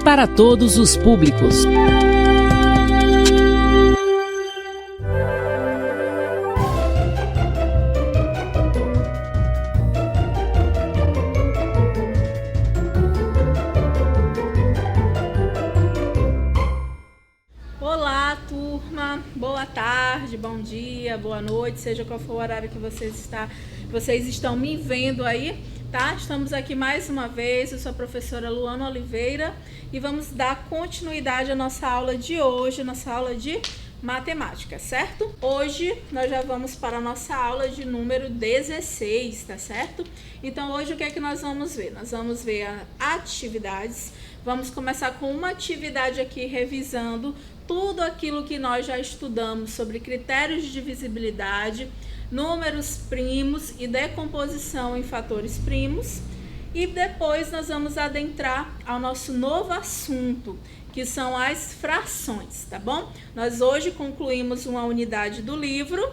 para todos os públicos. Olá, turma, boa tarde, bom dia, boa noite, seja qual for o horário que vocês estão me vendo aí, tá? Estamos aqui mais uma vez, eu sou a professora Luana Oliveira e vamos dar continuidade à nossa aula de hoje, nossa aula de matemática, certo? Hoje nós já vamos para a nossa aula de número 16, tá certo? Então hoje o que é que nós vamos ver? Nós vamos ver atividades, vamos começar com uma atividade aqui revisando tudo aquilo que nós já estudamos sobre critérios de divisibilidade, números primos e decomposição em fatores primos. E depois nós vamos adentrar ao nosso novo assunto, que são as frações, tá bom? Nós hoje concluímos uma unidade do livro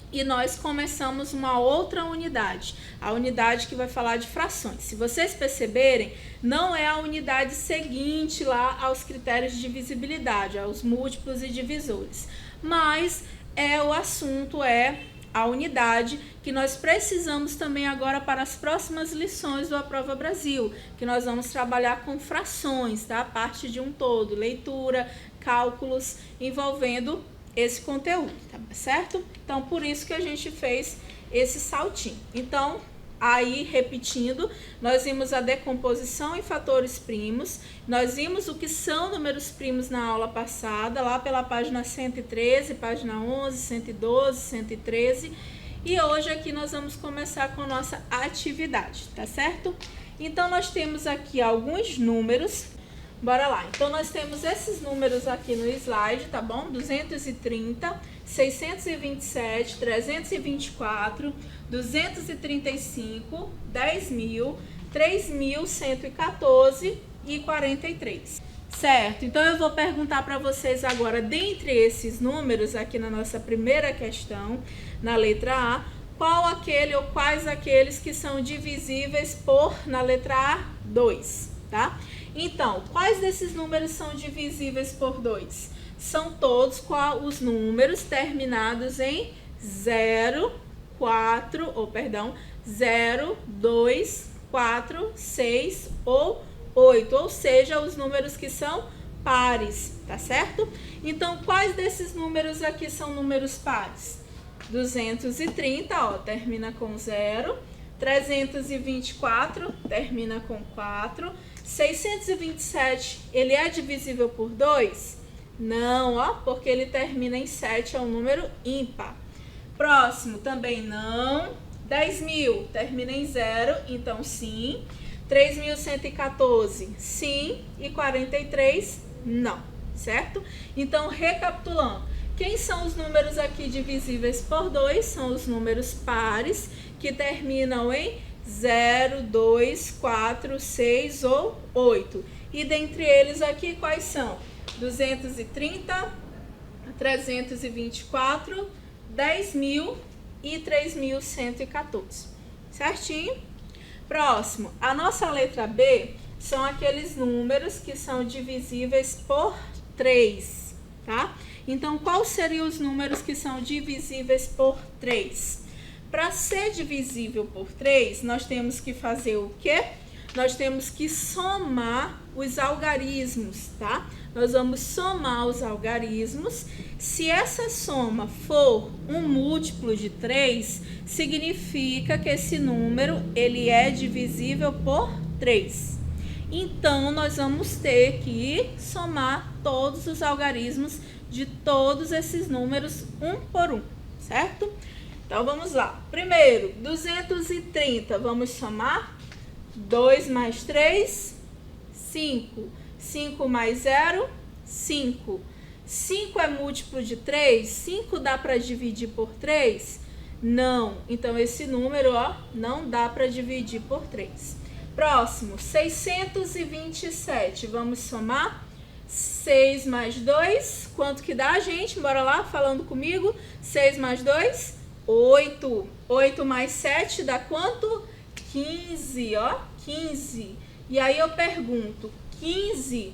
e nós começamos uma outra unidade, a unidade que vai falar de frações. Se vocês perceberem, não é a unidade seguinte lá aos critérios de divisibilidade, aos múltiplos e divisores, mas o assunto é a unidade que nós precisamos também agora para as próximas lições do Aprova Brasil, que nós vamos trabalhar com frações, tá? Parte de um todo, leitura, cálculos envolvendo esse conteúdo, tá certo? Então, por isso que a gente fez esse saltinho. Então, aí, repetindo, nós vimos a decomposição em fatores primos, nós vimos o que são números primos na aula passada, lá pela página 113, página 11, 112, 113, e hoje aqui nós vamos começar com a nossa atividade, tá certo? Então, nós temos aqui alguns números. Bora lá, então nós temos esses números aqui no slide, tá bom? 230, 627, 324, 235, 10.000, 3.114 e 43. Certo, então eu vou perguntar para vocês agora, dentre esses números aqui na nossa primeira questão, na letra A, qual aquele ou quais aqueles que são divisíveis por, na letra A, 2, tá? Então, quais desses números são divisíveis por 2? São todos os números terminados em 0, 2, 4, 6 ou 8, ou seja, os números que são pares, tá certo? Então, quais desses números aqui são números pares? 230, ó, termina com 0, 324 termina com 4, 627, ele é divisível por 2? Não, ó, porque ele termina em 7, é um número ímpar. Próximo, também não. 10.000, termina em 0, então sim. 3.114, sim. E 43, não, certo? Então, recapitulando, quem são os números aqui divisíveis por 2? São os números pares que terminam em 0, 2, 4, 6 ou 8. E dentre eles aqui, quais são? 230, 324, 10.000 e 3.114. Certinho? Próximo, a nossa letra B são aqueles números que são divisíveis por 3, tá? Então, quais seriam os números que são divisíveis por 3? Para ser divisível por 3, nós temos que fazer o quê? Nós temos que somar os algarismos, tá? Nós vamos somar os algarismos. Se essa soma for um múltiplo de 3, significa que esse número ele é divisível por 3. Então, nós vamos ter que somar todos os algarismos de todos esses números um por um, certo? Então, vamos lá. Primeiro, 230, vamos somar. 2 mais 3, 5. 5 mais 0, 5. 5 é múltiplo de 3? 5 dá para dividir por 3? Não. Então, esse número, ó, não dá para dividir por 3. Próximo, 627. Vamos somar. 6 mais 2, quanto que dá, gente? Bora lá, falando comigo. 6 mais 2, 8. 8 mais 7 dá quanto? 15, ó, 15. E aí eu pergunto, 15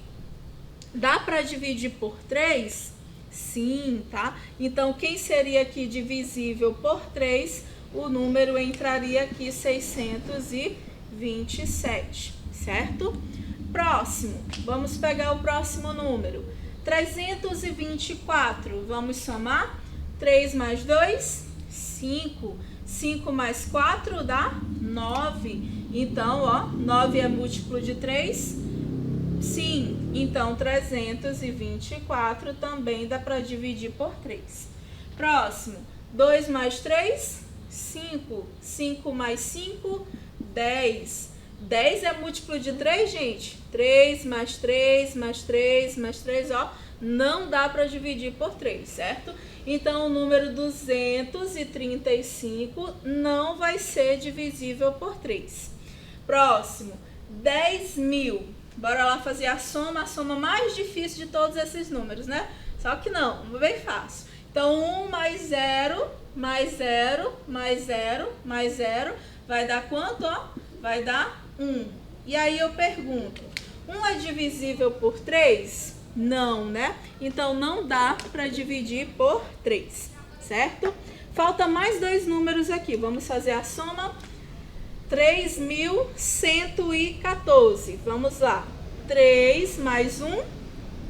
dá para dividir por 3? Sim, tá? Então, quem seria aqui divisível por 3? O número entraria aqui 627, certo? Próximo, vamos pegar o próximo número. 324, vamos somar? 3 mais 2, 5. 5 mais 4 dá 9. Então, ó, 9 é múltiplo de 3? Sim. Então, 324 também dá para dividir por 3. Próximo, 2 mais 3, 5. 5 mais 5, 10. 10 é múltiplo de 3, gente? 3 mais 3, mais 3, mais 3, ó. Não dá para dividir por 3, certo? Então, o número 235 não vai ser divisível por 3. Próximo, 10.000. Bora lá fazer a soma mais difícil de todos esses números, né? Só que não, bem fácil. Então, 1 mais 0, mais 0, mais 0, mais 0, vai dar quanto, ó? Vai dar 1. E aí eu pergunto, 1 é divisível por 3? Não, né? Então, não dá para dividir por 3, certo? Falta mais 2 números aqui. Vamos fazer a soma. 3.114. Vamos lá. 3 mais 1,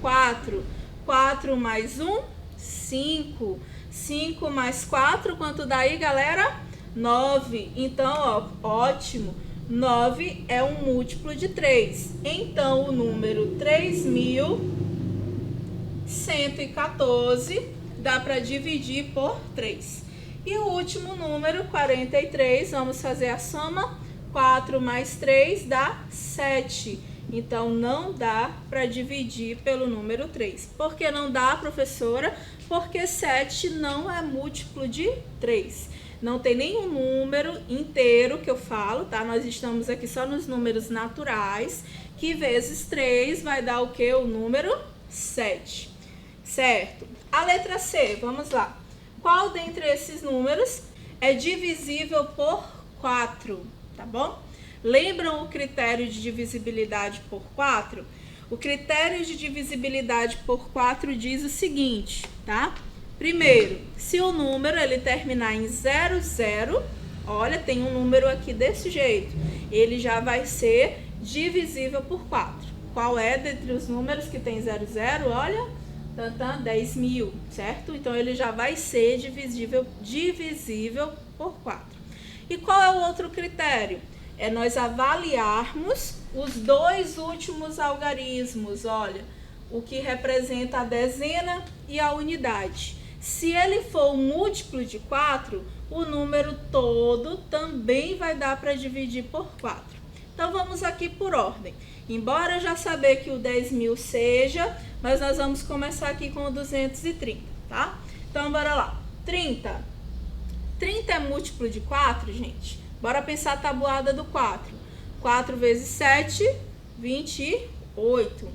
4. 4 mais 1, 5. 5 mais 4, quanto dá aí, galera? 9. Então, ó, ótimo. 9 é um múltiplo de 3. Então, o número 3.114 dá para dividir por 3. E o último número, 43, vamos fazer a soma. 4 mais 3 dá 7. Então, não dá para dividir pelo número 3. Por que não dá, professora? Porque 7 não é múltiplo de 3. Não tem nenhum número inteiro que eu falo, tá? Nós estamos aqui só nos números naturais, que vezes 3 vai dar o quê? O número 7, certo? A letra C, vamos lá. Qual dentre esses números é divisível por 4, tá bom? Lembram o critério de divisibilidade por 4? O critério de divisibilidade por 4 diz o seguinte, tá? Primeiro, se o número ele terminar em 00, olha, tem um número aqui desse jeito, ele já vai ser divisível por 4. Qual é dentre os números que tem 00? Olha, 10.000, certo? Então, ele já vai ser divisível por 4. E qual é o outro critério? É nós avaliarmos os 2 últimos algarismos, olha, o que representa a dezena e a unidade. Se ele for um múltiplo de 4, o número todo também vai dar para dividir por 4. Então, vamos aqui por ordem. Embora eu já saber que o 10.000 seja, mas nós vamos começar aqui com o 230, tá? Então, bora lá. 30. 30 é múltiplo de 4, gente? Bora pensar a tabuada do 4. 4 vezes 7, 28.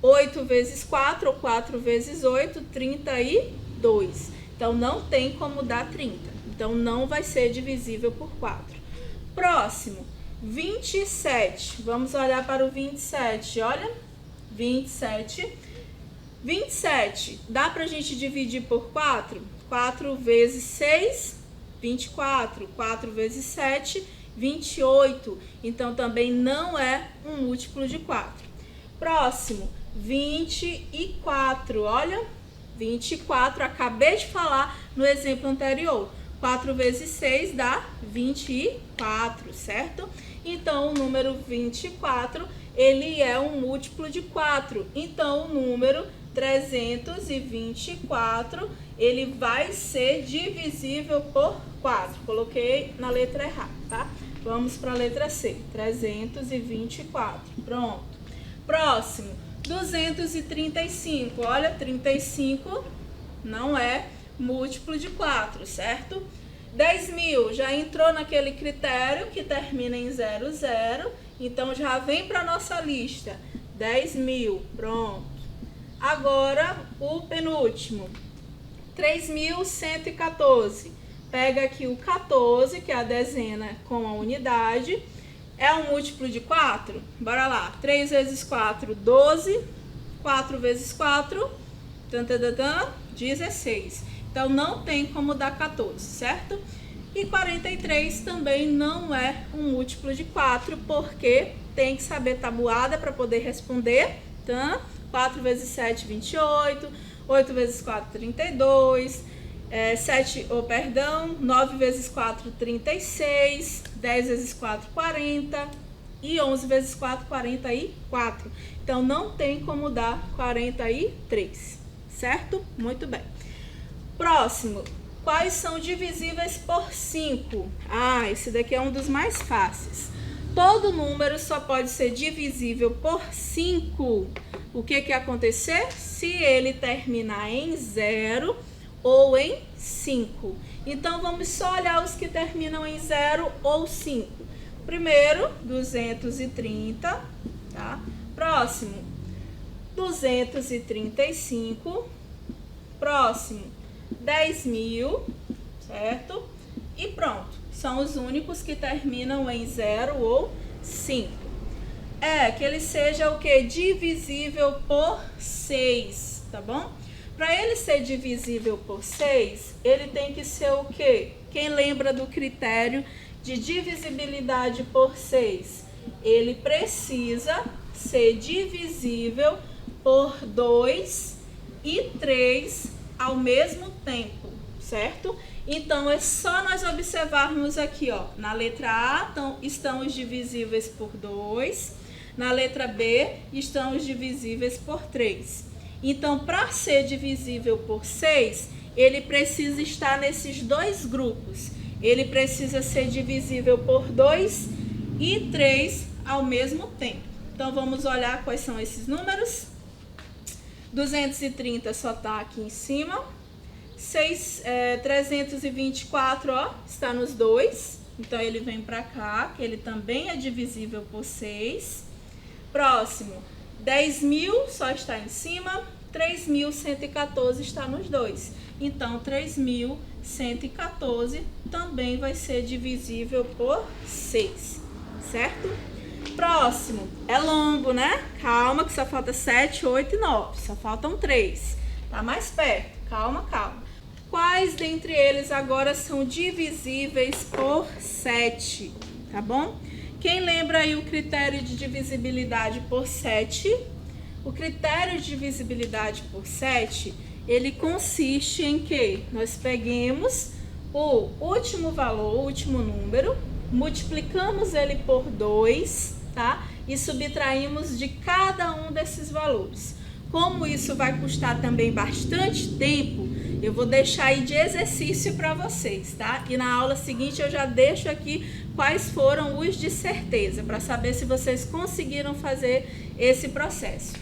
8 vezes 4, ou 4 vezes 8, 32. Então, não tem como dar 30. Então, não vai ser divisível por 4. Próximo, 27. Vamos olhar para o 27. Olha, 27. 27, dá para a gente dividir por 4? 4 vezes 6, 24. 4 vezes 7, 28. Então, também não é um múltiplo de 4. Próximo, 24. Olha, 24, acabei de falar no exemplo anterior. 4 vezes 6 dá 24, certo? Então, o número 24, ele é um múltiplo de 4. Então, o número 324, ele vai ser divisível por 4. Coloquei na letra errada, tá? Vamos para a letra C, 324. Pronto. Próximo, 235. Olha, 35 não é múltiplo de 4, certo? 10.000 já entrou naquele critério que termina em 00, então já vem para nossa lista. 10.000, pronto. Agora, o penúltimo, 3.114. Pega aqui o 14, que é a dezena com a unidade, É um múltiplo de 4? Bora lá. 3 vezes 4, 12. 4 vezes 4, 16. Então, não tem como dar 14, certo? E 43 também não é um múltiplo de 4, porque tem que saber tabuada para poder responder. Tá? 4 vezes 7, 28. 8 vezes 4, 32. 9 vezes 4, 36. 10 vezes 4, 40. E 11 vezes 4, 44. Então, não tem como dar 43, certo? Muito bem. Próximo. Quais são divisíveis por 5? Ah, esse daqui é um dos mais fáceis. Todo número só pode ser divisível por 5. O que acontecer? Se ele terminar em 0 ou em 5. Então, vamos só olhar os que terminam em 0 ou 5. Primeiro, 230, tá? Próximo, 235. Próximo, 10.000, certo? E pronto, são os únicos que terminam em 0 ou 5. Que ele seja o quê? Divisível por 6, tá bom? Para ele ser divisível por 6, ele tem que ser o quê? Quem lembra do critério de divisibilidade por 6? Ele precisa ser divisível por 2 e 3 ao mesmo tempo, certo? Então, é só nós observarmos aqui, ó. Na letra A, estão os divisíveis por 2. Na letra B, estão os divisíveis por 3. Então, para ser divisível por 6, ele precisa estar nesses dois grupos. Ele precisa ser divisível por 2 e 3 ao mesmo tempo. Então, vamos olhar quais são esses números. 230 só está aqui em cima. 324, ó, está nos dois. Então, ele vem para cá, que ele também é divisível por 6. Próximo, 10.000 só está em cima. 3.114 está nos dois. Então, 3.114 também vai ser divisível por 6, certo? Próximo, é longo, né? Calma, que só falta 7, 8 e 9. Só faltam 3. Tá mais perto. Calma, calma. Quais dentre eles agora são divisíveis por 7? Tá bom? Quem lembra aí o critério de divisibilidade por 7? O critério de divisibilidade por 7, ele consiste em que nós peguemos o último valor, o último número, multiplicamos ele por 2, tá? E subtraímos de cada um desses valores. Como isso vai custar também bastante tempo, eu vou deixar aí de exercício para vocês, tá? E na aula seguinte eu já deixo aqui quais foram os de certeza, para saber se vocês conseguiram fazer esse processo.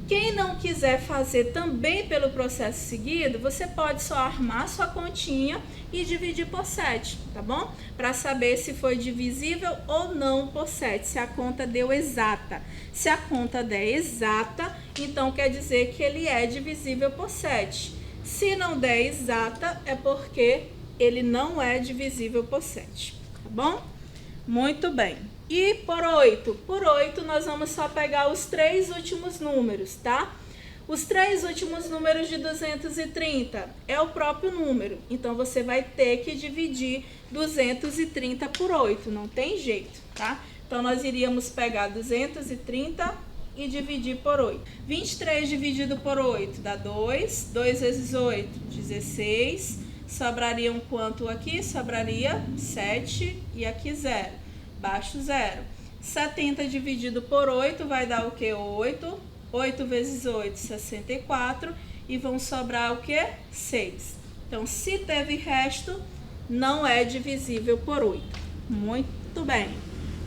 Quem não quiser fazer também pelo processo seguido, você pode só armar sua continha e dividir por 7, tá bom? Para saber se foi divisível ou não por 7, se a conta deu exata. Se a conta der exata, então quer dizer que ele é divisível por 7. Se não der exata, é porque ele não é divisível por 7, tá bom? Muito bem. E por 8? Por 8, nós vamos só pegar os 3 últimos números, tá? Os 3 últimos números de 230 é o próprio número. Então, você vai ter que dividir 230 por 8. Não tem jeito, tá? Então, nós iríamos pegar 230 e dividir por 8. 23 dividido por 8 dá 2. 2 vezes 8, 16. Sobraria um quanto aqui? Sobraria 7 e aqui 0. Baixo 0. 70 dividido por 8 vai dar o que? 8. 8 vezes 8, 64. E vão sobrar o que? 6. Então, se teve resto, não é divisível por 8. Muito bem.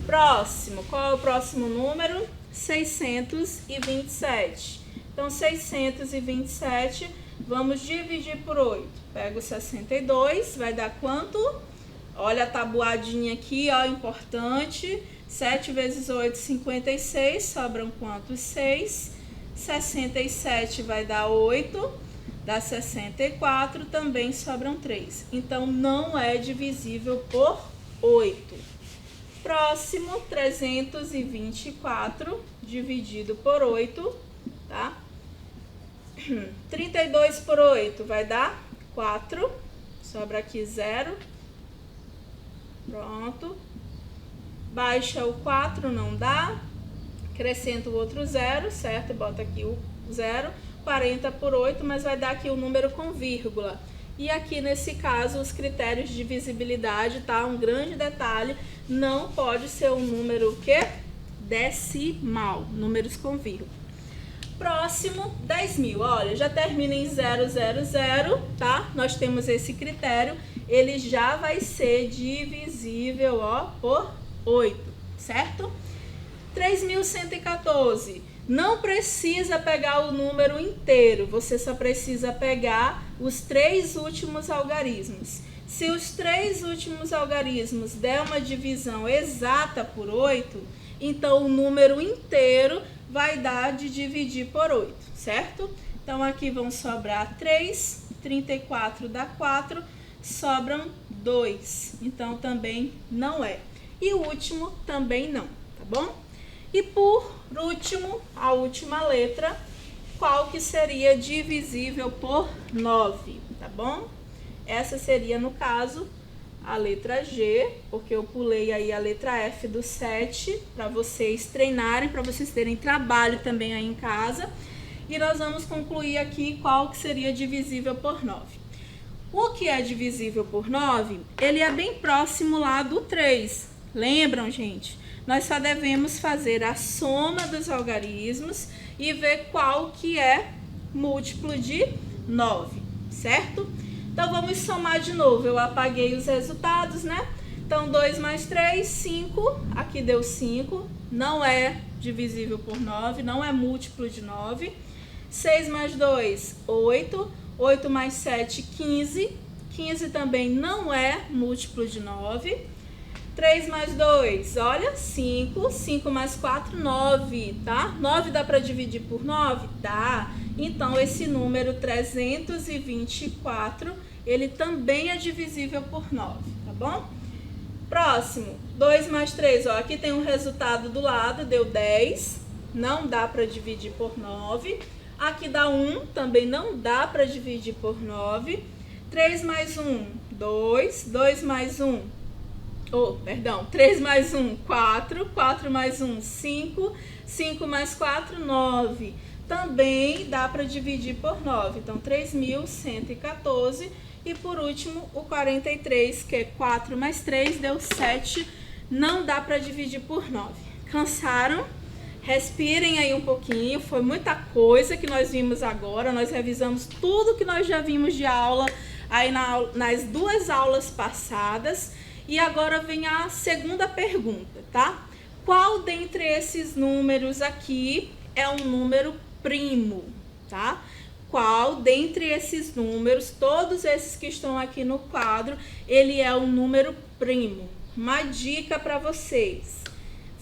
Próximo. Qual é o próximo número? 627. Então, 627, vamos dividir por 8. Pega o 62, vai dar quanto? Olha a tabuadinha aqui, ó, importante. 7 vezes 8, 56. Sobram quantos? 6. 67 vai dar 8. Dá 64. Também sobram 3. Então, não é divisível por 8. Próximo, 324 dividido por 8, tá? 32 por 8 vai dar 4. Sobra aqui 0. Pronto. Baixa o 4, não dá. Acrescenta o outro 0, certo? Bota aqui o 0. 40 por 8, mas vai dar aqui o número com vírgula. E aqui, nesse caso, os critérios de divisibilidade, tá? Um grande detalhe, não pode ser um número o quê? Decimal, números com vírgula. Próximo, 10.000. Olha, já termina em 000, tá? Nós temos esse critério, ele já vai ser divisível, ó, por 8, certo? 3.114. Não precisa pegar o número inteiro, você só precisa pegar os 3 últimos algarismos. Se os 3 últimos algarismos der uma divisão exata por 8, então o número inteiro vai dar de dividir por 8, certo? Então aqui vão sobrar 3, 34 dá 4, sobram 2, então também não é. E o último também não, tá bom? E por último, a última letra, qual que seria divisível por 9, tá bom? Essa seria, no caso, a letra G, porque eu pulei aí a letra F do 7, para vocês treinarem, para vocês terem trabalho também aí em casa. E nós vamos concluir aqui qual que seria divisível por 9. O que é divisível por 9, ele é bem próximo lá do 3. Lembram, gente? Nós só devemos fazer a soma dos algarismos e ver qual que é múltiplo de 9, certo? Então, vamos somar de novo. Eu apaguei os resultados, né? Então, 2 mais 3, 5. Aqui deu 5. Não é divisível por 9, não é múltiplo de 9. 6 mais 2, 8. 8 mais 7, 15. 15 também não é múltiplo de 9. 3 mais 2, olha, 5. 5 mais 4, 9, tá? 9 dá para dividir por 9? Dá. Então, esse número 324, ele também é divisível por 9, tá bom? Próximo, 2 mais 3, ó, aqui tem um resultado do lado, deu 10. Não dá para dividir por 9. Aqui dá 1, também não dá para dividir por 9. 3 mais 1, 2. 2 mais 1... 3 mais 1, 4, 4 mais 1, 5, 5 mais 4, 9. Também dá para dividir por 9, então 3.114. E por último, o 43, que é 4 mais 3, deu 7. Não dá para dividir por 9. Cansaram? Respirem aí um pouquinho, foi muita coisa que nós vimos agora. Nós revisamos tudo que nós já vimos de aula aí nas 2 aulas passadas. E agora vem a segunda pergunta, tá? Qual dentre esses números aqui é um número primo, tá? Qual dentre esses números, todos esses que estão aqui no quadro, ele é um número primo? Uma dica para vocês.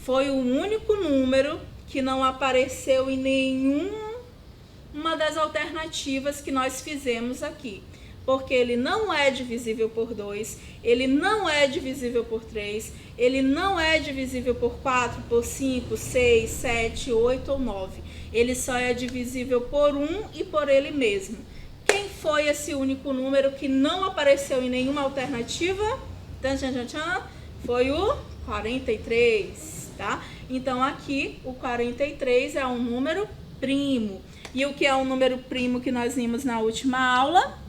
Foi o único número que não apareceu em nenhuma das alternativas que nós fizemos aqui. Porque ele não é divisível por 2, ele não é divisível por 3, ele não é divisível por 4, por 5, 6, 7, 8 ou 9. Ele só é divisível por 1 e por ele mesmo. Quem foi esse único número que não apareceu em nenhuma alternativa? Foi o 43, tá? Então, aqui, o 43 é um número primo. E o que é um número primo que nós vimos na última aula?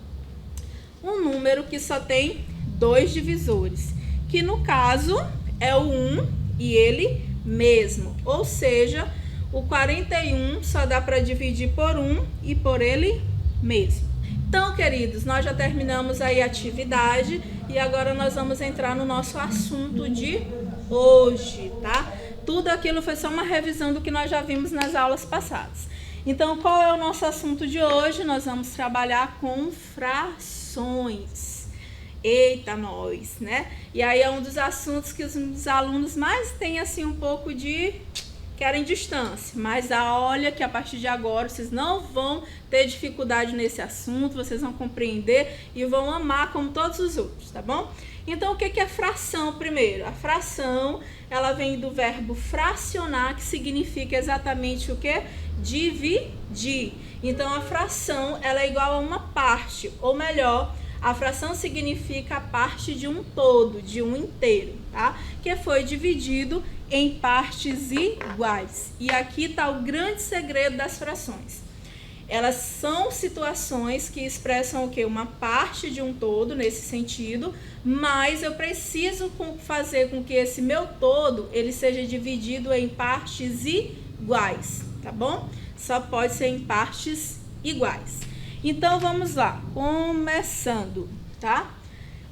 Um número que só tem 2 divisores, que no caso é o 1 e ele mesmo, ou seja, o 41 só dá para dividir por 1 e por ele mesmo. Então, queridos, nós já terminamos aí a atividade e agora nós vamos entrar no nosso assunto de hoje, tá? Tudo aquilo foi só uma revisão do que nós já vimos nas aulas passadas. Então, qual é o nosso assunto de hoje? Nós vamos trabalhar com frações. Eita, nós, né? E aí é um dos assuntos que os alunos mais têm, assim, um pouco de querem distância, mas olha que a partir de agora vocês não vão ter dificuldade nesse assunto, vocês vão compreender e vão amar como todos os outros, tá bom? Então, o que é fração primeiro? A fração, ela vem do verbo fracionar, que significa exatamente o quê? Dividir. Então, a fração, ela é igual a uma parte, ou melhor, a fração significa a parte de um todo, de um inteiro, tá? Que foi dividido em partes iguais. E aqui está o grande segredo das frações. Elas são situações que expressam o quê? Uma parte de um todo, nesse sentido, mas eu preciso fazer com que esse meu todo, ele seja dividido em partes iguais, tá bom? Só pode ser em partes iguais. Então, vamos lá, começando, tá?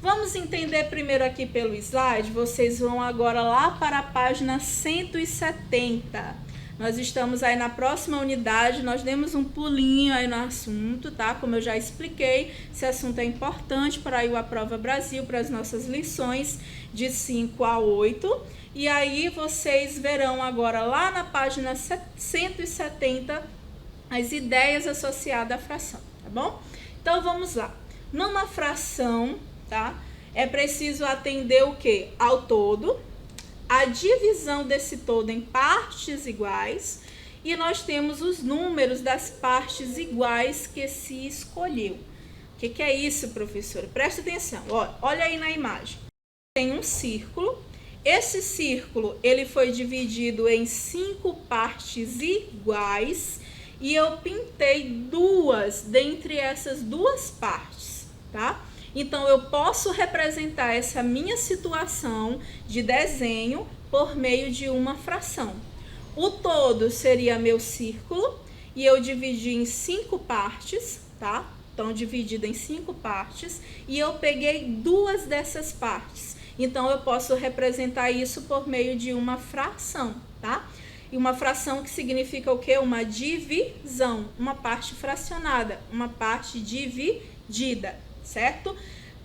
Vamos entender primeiro aqui pelo slide, vocês vão agora lá para a página 170. Nós estamos aí na próxima unidade, nós demos um pulinho aí no assunto, tá? Como eu já expliquei, esse assunto é importante para o Aprova Brasil, para as nossas lições de 5 a 8. E aí vocês verão agora lá na página 170 as ideias associadas à fração, tá bom? Então vamos lá. Numa fração, tá? É preciso atender o quê? Ao todo, a divisão desse todo em partes iguais, e nós temos os números das partes iguais que se escolheu. O que é isso, professora? Presta atenção, olha aí na imagem. Tem um círculo, esse círculo ele foi dividido em 5 partes iguais, e eu pintei duas dentre essas duas partes, tá? Então, eu posso representar essa minha situação de desenho por meio de uma fração. O todo seria meu círculo e eu dividi em 5 partes, tá? Então, dividido em 5 partes e eu peguei duas dessas partes. Então, eu posso representar isso por meio de uma fração, tá? E uma fração que significa o quê? Uma divisão, uma parte fracionada, uma parte dividida, certo?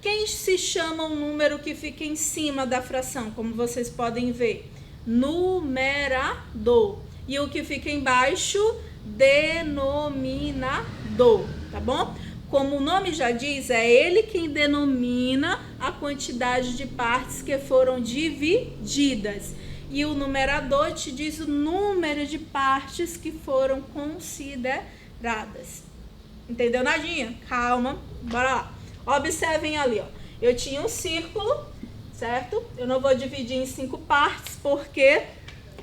Quem se chama o número que fica em cima da fração, como vocês podem ver? Numerador. E o que fica embaixo? Denominador, tá bom? Como o nome já diz, é ele quem denomina a quantidade de partes que foram divididas. E o numerador te diz o número de partes que foram consideradas. Entendeu, nadinha? Calma, bora lá. Observem ali, ó. Eu tinha um círculo, certo? Eu não vou dividir em 5 partes, porque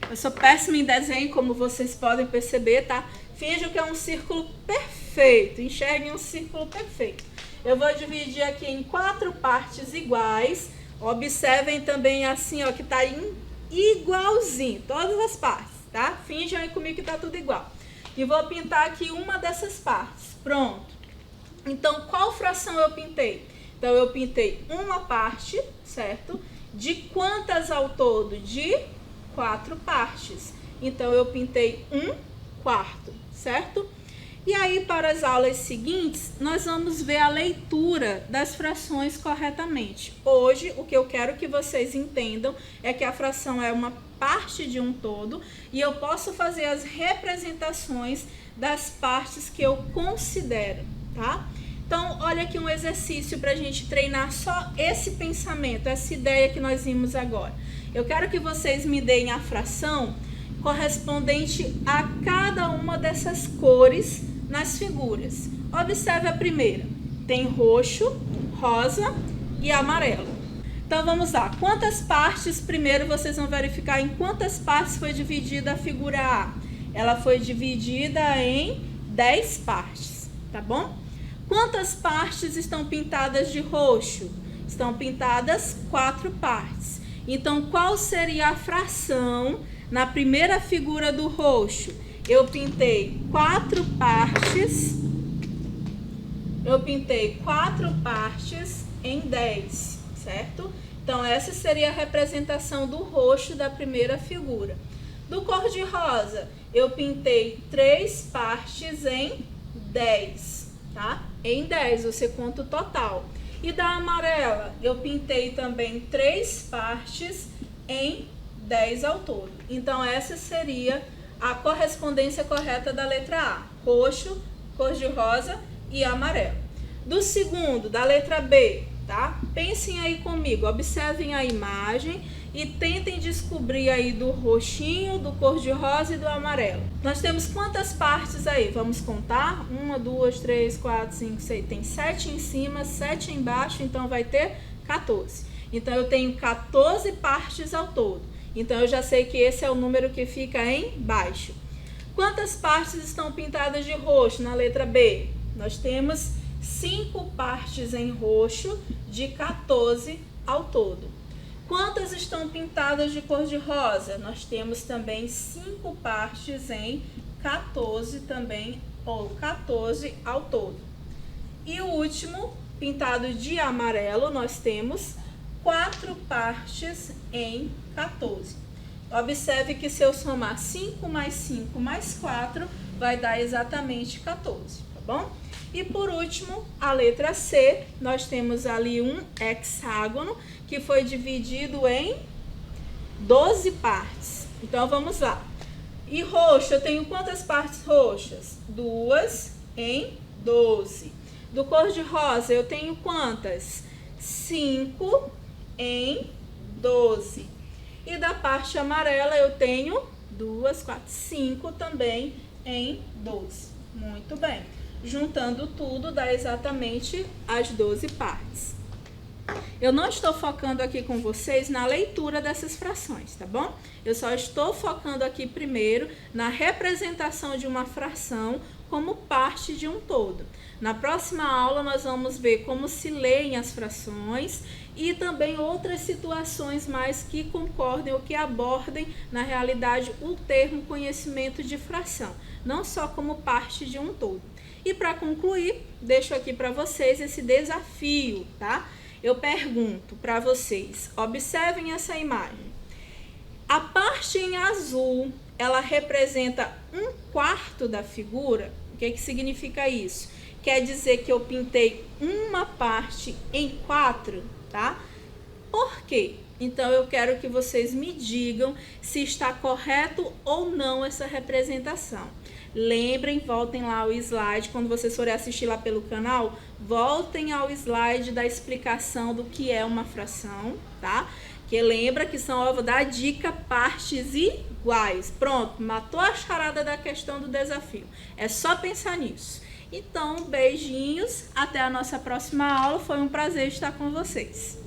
eu sou péssima em desenho, como vocês podem perceber, tá? Finjo que é um círculo perfeito. Enxerguem um círculo perfeito. Eu vou dividir aqui em 4 partes iguais. Observem também assim, ó, que tá igualzinho, todas as partes, tá? Finjam aí comigo que tá tudo igual. E vou pintar aqui uma dessas partes. Pronto. Então, qual fração eu pintei? Então, eu pintei uma parte, certo? De quantas ao todo? De 4 partes. Então, eu pintei 1/4, certo? E aí, para as aulas seguintes, nós vamos ver a leitura das frações corretamente. Hoje, o que eu quero que vocês entendam é que a fração é uma parte de um todo e eu posso fazer as representações das partes que eu considero, tá? Então, olha aqui um exercício para a gente treinar só esse pensamento, essa ideia que nós vimos agora. Eu quero que vocês me deem a fração correspondente a cada uma dessas cores nas figuras. Observe a primeira. Tem roxo, rosa e amarelo. Então, vamos lá. Quantas partes, primeiro vocês vão verificar em quantas partes foi dividida a figura A. Ela foi dividida em 10 partes, tá bom? Quantas partes estão pintadas de roxo? Estão pintadas 4 partes. Então, qual seria a fração na primeira figura do roxo? Eu pintei 4 partes. Eu pintei 4 partes em 10, certo? Então, essa seria a representação do roxo da primeira figura. Do cor-de-rosa, eu pintei 3 partes em 10, tá? Em 10, você conta o total. E da amarela, eu pintei também 3 partes em 10 ao todo. Então, essa seria a correspondência correta da letra A. Roxo, cor-de-rosa e amarelo. Do segundo, da letra B, tá? Pensem aí comigo, observem a imagem e tentem descobrir aí do roxinho, do cor-de-rosa e do amarelo. Nós temos quantas partes aí? Vamos contar? 1, 2, 3, 4, 5, 6. Tem 7 em cima, 7 embaixo, então vai ter 14. Então, eu tenho 14 partes ao todo. Então, eu já sei que esse é o número que fica embaixo. Quantas partes estão pintadas de roxo na letra B? Nós temos 5 partes em roxo, de 14 ao todo. Quantas estão pintadas de cor-de-rosa? Nós temos também 5 partes em 14 também, ou 14 ao todo. E o último, pintado de amarelo, nós temos 4 partes em 14. Observe que se eu somar 5 mais 5 mais 4, vai dar exatamente 14, tá bom? E por último, a letra C, nós temos ali um hexágono que foi dividido em 12 partes. Então, vamos lá. E roxo, eu tenho quantas partes roxas? 2 em 12. Do cor-de-rosa, eu tenho quantas? 5 em 12. E da parte amarela, eu tenho 2, 4, 5 também em 12. Muito bem. Juntando tudo, dá exatamente as 12 partes. Eu não estou focando aqui com vocês na leitura dessas frações, tá bom? Eu só estou focando aqui primeiro na representação de uma fração como parte de um todo. Na próxima aula, nós vamos ver como se leem as frações e também outras situações mais que concordem ou que abordem, na realidade, o termo conhecimento de fração, não só como parte de um todo. E para concluir, deixo aqui para vocês esse desafio, tá? Eu pergunto para vocês, observem essa imagem. A parte em azul, ela representa 1/4 da figura. O que significa isso? Quer dizer que eu pintei uma parte em 4, tá? Por quê? Então, eu quero que vocês me digam se está correto ou não essa representação. Lembrem, voltem lá ao slide, quando vocês forem assistir lá pelo canal, voltem ao slide da explicação do que é uma fração, tá? Que lembra que são, eu vou dar a dica, partes iguais. Pronto, matou a charada da questão do desafio. É só pensar nisso. Então, beijinhos, até a nossa próxima aula, foi um prazer estar com vocês.